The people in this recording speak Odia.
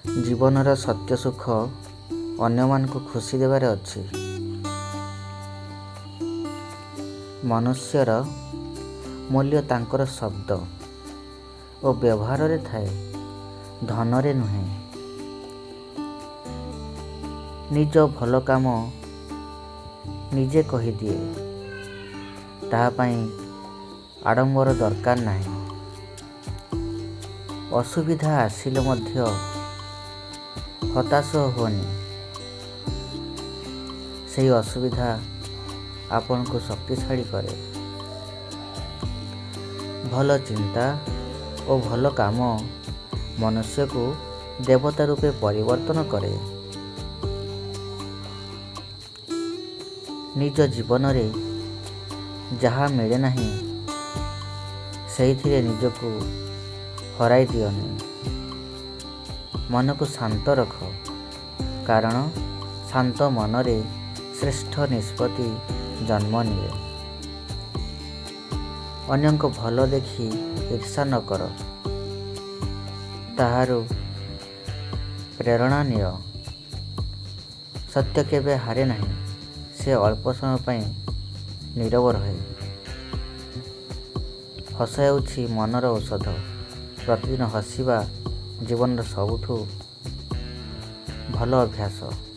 ଜୀବନର ସତ୍ୟ ସୁଖ ଅନ୍ୟମାନଙ୍କୁ ଖୁସି ଦେବାରେ ଅଛି। ମନୁଷ୍ୟର ମୂଲ୍ୟ ତାଙ୍କର ଶବ୍ଦ ଓ ବ୍ୟବହାରରେ ଥାଏ, ଧନରେ ନୁହେଁ। ନିଜ ଭଲ କାମ ନିଜେ କହିଦିଏ, ତାହା ପାଇଁ ଆଡ଼ମ୍ବର ଦରକାର ନାହିଁ। ଅସୁବିଧା ଆସିଲେ ମଧ୍ୟ ହତାଶ ହୁଅନି, ସେହି ଅସୁବିଧା ଆପଣଙ୍କୁ ଶକ୍ତିଶାଳୀ କରେ। ଭଲ ଚିନ୍ତା ଓ ଭଲ କାମ ମନୁଷ୍ୟକୁ ଦେବତା ରୂପେ ପରିବର୍ତ୍ତନ କରେ। ନିଜ ଜୀବନରେ ଯାହା ମିଳେ ନାହିଁ, ସେଇଥିରେ ନିଜକୁ ହରାଇ ଦିଅନି। ମନକୁ ଶାନ୍ତ ରଖ, କାରଣ ଶାନ୍ତ ମନରେ ଶ୍ରେଷ୍ଠ ନିଷ୍ପତ୍ତି ଜନ୍ମ ନିଏ। ଅନ୍ୟଙ୍କ ଭଲ ଦେଖି ଈର୍ଷା ନ କର, ତାହାରୁ ପ୍ରେରଣା ନିଅ। ସତ୍ୟ କେବେ ହାରେ ନାହିଁ, ସେ ଅଳ୍ପ ସମୟ ପାଇଁ ନୀରବ ରହେ। ହସ ହେଉଛି ମନର ଔଷଧ। ପ୍ରତିଦିନ ହସିବା ଜୀବନର ସବୁଠୁ ଭଲ ଅଭ୍ୟାସ।